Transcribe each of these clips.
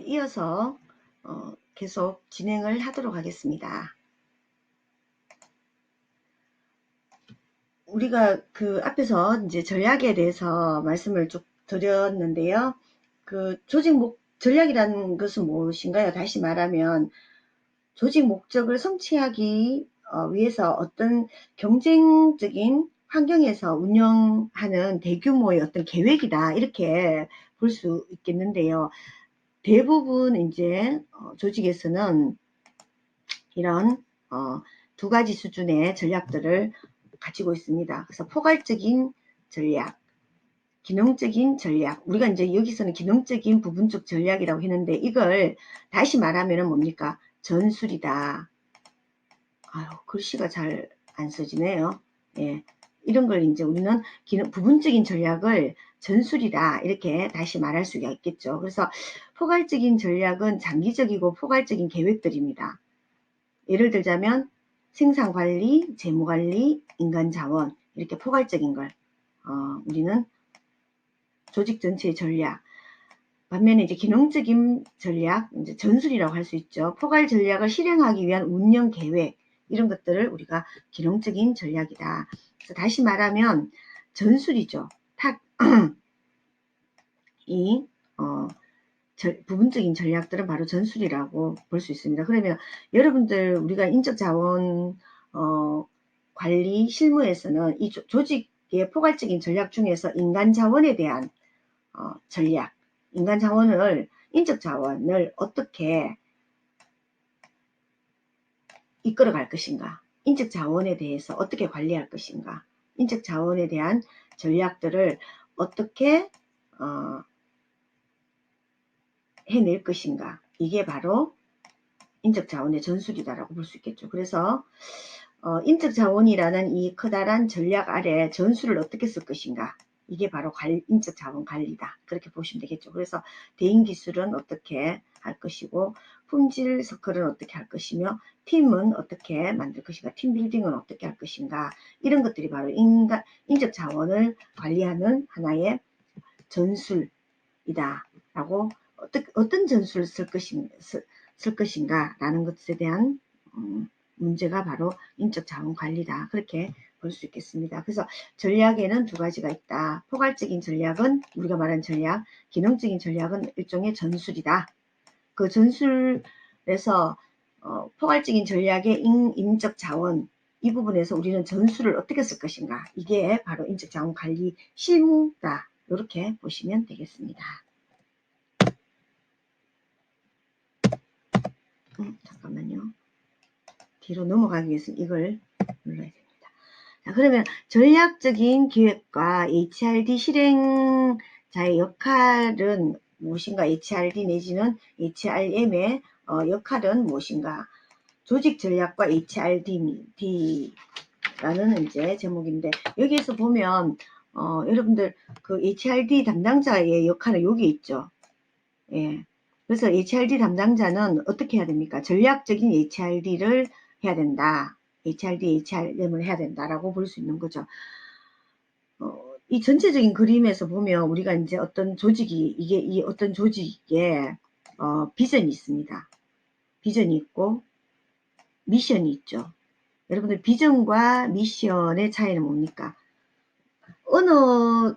이어서 계속 진행을 하도록 하겠습니다. 우리가 그 앞에서 이제 전략에 대해서 말씀을 쭉 드렸는데요. 그 전략이라는 것은 무엇인가요? 다시 말하면 조직 목적을 성취하기 위해서 어떤 경쟁적인 환경에서 운영하는 대규모의 어떤 계획이다, 이렇게 볼 수 있겠는데요. 대부분 이제 조직에서는 이런 두 가지 수준의 전략들을 가지고 있습니다. 그래서 포괄적인 전략, 기능적인 전략. 우리가 이제 여기서는 기능적인 부분적 전략이라고 했는데, 이걸 다시 말하면 뭡니까? 전술이다. 아유, 글씨가 잘 안 써지네요. 예. 이런 걸 이제 우리는 부분적인 전략을 전술이다, 이렇게 다시 말할 수가 있겠죠. 그래서 포괄적인 전략은 장기적이고 포괄적인 계획들입니다. 예를 들자면 생산관리, 재무관리, 인간자원, 이렇게 포괄적인 걸 우리는 조직 전체의 전략. 반면에 이제 기능적인 전략, 이제 전술이라고 할 수 있죠. 포괄 전략을 실행하기 위한 운영 계획, 이런 것들을 우리가 기능적인 전략이다. 그래서 다시 말하면 전술이죠. 이 부분적인 전략들은 바로 전술이라고 볼 수 있습니다. 그러면 여러분들, 우리가 인적자원 관리 실무에서는 이 조직의 포괄적인 전략 중에서 인간자원에 대한 전략, 인적자원을 어떻게 이끌어갈 것인가, 인적자원에 대해서 어떻게 관리할 것인가, 인적자원에 대한 전략들을 어떻게 해낼 것인가, 이게 바로 인적자원의 전술이다라고 볼 수 있겠죠. 그래서 인적자원이라는 이 커다란 전략 아래 전술을 어떻게 쓸 것인가, 이게 바로 인적자원 관리다, 그렇게 보시면 되겠죠. 그래서 대인기술은 어떻게 할 것이고, 품질 서클은 어떻게 할 것이며, 팀은 어떻게 만들 것인가, 팀빌딩은 어떻게 할 것인가, 이런 것들이 바로 인적자원을 관리하는 하나의 전술이다 라고, 어떤 전술을 쓸 것인가 라는 것에 대한 문제가 바로 인적자원 관리다, 그렇게 볼 수 있겠습니다. 그래서 전략에는 두 가지가 있다. 포괄적인 전략은 우리가 말한 전략, 기능적인 전략은 일종의 전술이다. 그 전술에서 포괄적인 전략의 인적자원, 이 부분에서 우리는 전술을 어떻게 쓸 것인가, 이게 바로 인적자원 관리 실무다, 이렇게 보시면 되겠습니다. 잠깐만요. 뒤로 넘어가기 위해서 이걸 눌러야 됩니다. 자, 그러면 전략적인 기획과 HRD 실행자의 역할은 무엇인가, HRD 내지는 HRM의 역할은 무엇인가, 조직 전략과 HRD라는 이제 제목인데, 여기에서 보면 여러분들 그 HRD 담당자의 역할은 여기 있죠. 예. 그래서 HRD 담당자는 어떻게 해야 됩니까? 전략적인 HRD를 해야 된다. HRD, HRM을 해야 된다라고 볼 수 있는 거죠. 이 전체적인 그림에서 보면 우리가 이제 어떤 조직이, 이 어떤 조직에 비전이 있습니다. 비전이 있고 미션이 있죠. 여러분들, 비전과 미션의 차이는 뭡니까? 어느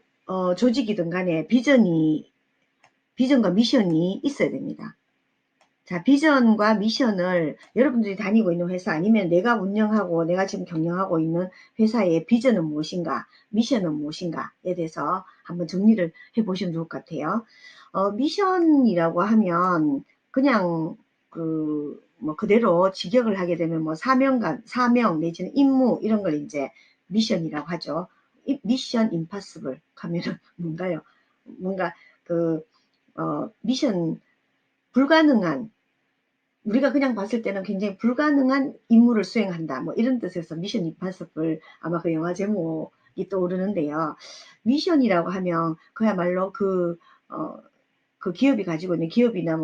조직이든 간에 비전과 미션이 있어야 됩니다. 자, 비전과 미션을 여러분들이 다니고 있는 회사, 아니면 내가 운영하고 내가 지금 경영하고 있는 회사의 비전은 무엇인가, 미션은 무엇인가에 대해서 한번 정리를 해보시면 좋을 것 같아요. 미션이라고 하면 그냥 그대로 직역을 하게 되면 사명 내지는 임무, 이런 걸 이제 미션이라고 하죠. 미션 임파서블 하면은 뭔가요? 뭔가 미션 불가능한, 우리가 그냥 봤을 때는 굉장히 불가능한 임무를 수행한다, 이런 뜻에서 미션 임파서블, 아마 그 영화 제목이 떠오르는데요. 미션이라고 하면 그야말로 그 기업이 가지고 있는, 기업이나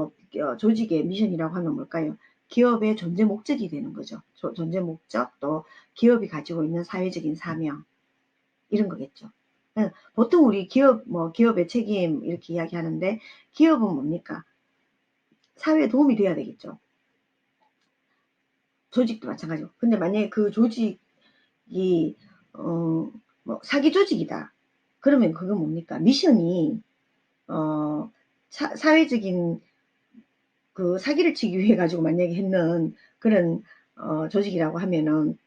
조직의 미션이라고 하면 뭘까요? 기업의 존재 목적이 되는 거죠. 존재 목적, 또 기업이 가지고 있는 사회적인 사명, 이런 거겠죠. 보통 우리 기업의 책임, 이렇게 이야기하는데, 기업은 뭡니까? 사회에 도움이 돼야 되겠죠. 조직도 마찬가지고. 근데 만약에 그 조직이 뭐 사기 조직이다. 그러면 그건 뭡니까? 미션이 사회적인 그 사기를 치기 위해 가지고 만약에 했는 그런 조직이라고 하면은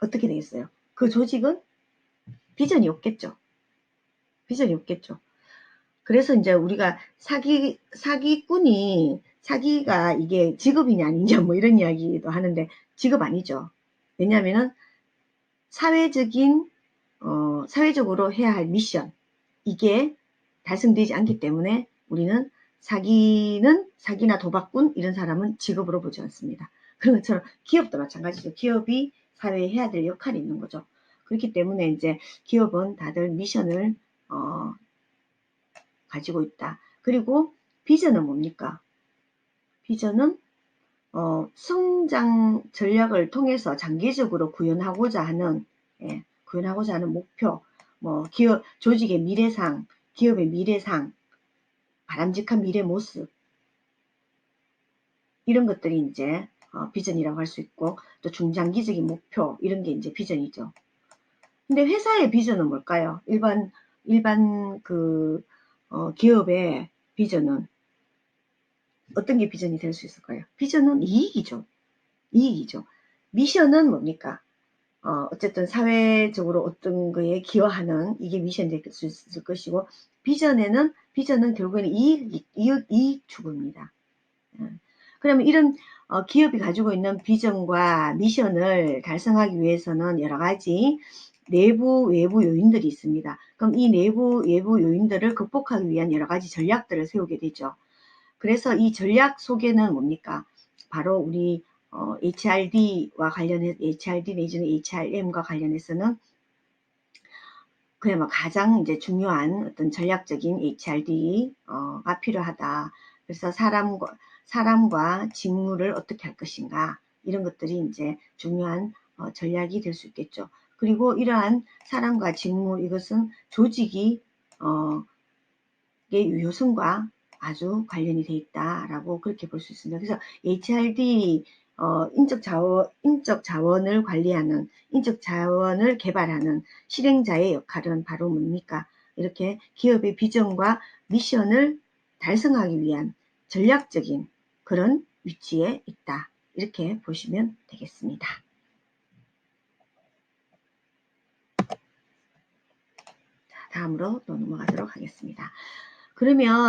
어떻게 되겠어요? 그 조직은 비전이 없겠죠. 비전이 없겠죠. 그래서 이제 우리가 사기꾼이 사기가 이게 직업이냐 아니냐 뭐 이런 이야기도 하는데 직업 아니죠. 왜냐하면은 사회적으로 해야 할 미션 이게 달성되지 않기 때문에 우리는 사기나 도박꾼 이런 사람은 직업으로 보지 않습니다. 그런 것처럼 기업도 마찬가지죠. 기업이 사회에 해야 될 역할이 있는 거죠. 그렇기 때문에 이제 기업은 다들 미션을 가지고 있다. 그리고 비전은 뭡니까? 비전은 성장 전략을 통해서 장기적으로 구현하고자 하는 목표, 뭐 조직의 미래상, 기업의 미래상, 바람직한 미래 모습 이런 것들이 이제 비전이라고 할 수 있고 또 중장기적인 목표 이런 게 이제 비전이죠. 근데 회사의 비전은 뭘까요? 일반 그 기업의 비전은 어떤 게 비전이 될 수 있을까요? 비전은 이익이죠. 이익이죠. 미션은 뭡니까? 어쨌든 사회적으로 어떤 거에 기여하는 이게 미션이 될 수 있을 것이고 비전은 결국에는 이익 추구입니다. 그러면 이런 기업이 가지고 있는 비전과 미션을 달성하기 위해서는 여러 가지 내부 외부 요인들이 있습니다. 그럼 이 내부 외부 요인들을 극복하기 위한 여러 가지 전략들을 세우게 되죠. 그래서 이 전략 속에는 뭡니까? 바로 우리 HRD와 관련해 HRD 내지는 HRM과 관련해서는 그야말로 가장 이제 중요한 어떤 전략적인 HRD가 필요하다. 그래서 사람과 직무를 어떻게 할 것인가 이런 것들이 이제 중요한 전략이 될 수 있겠죠. 그리고 이러한 사람과 직무 이것은 조직이 유효성과 아주 관련이 돼 있다라고 그렇게 볼 수 있습니다. 그래서 HRD 인적 자원을 관리하는 인적 자원을 개발하는 실행자의 역할은 바로 뭡니까? 이렇게 기업의 비전과 미션을 달성하기 위한 전략적인 그런 위치에 있다. 이렇게 보시면 되겠습니다. 다음으로 또 넘어가도록 하겠습니다. 그러면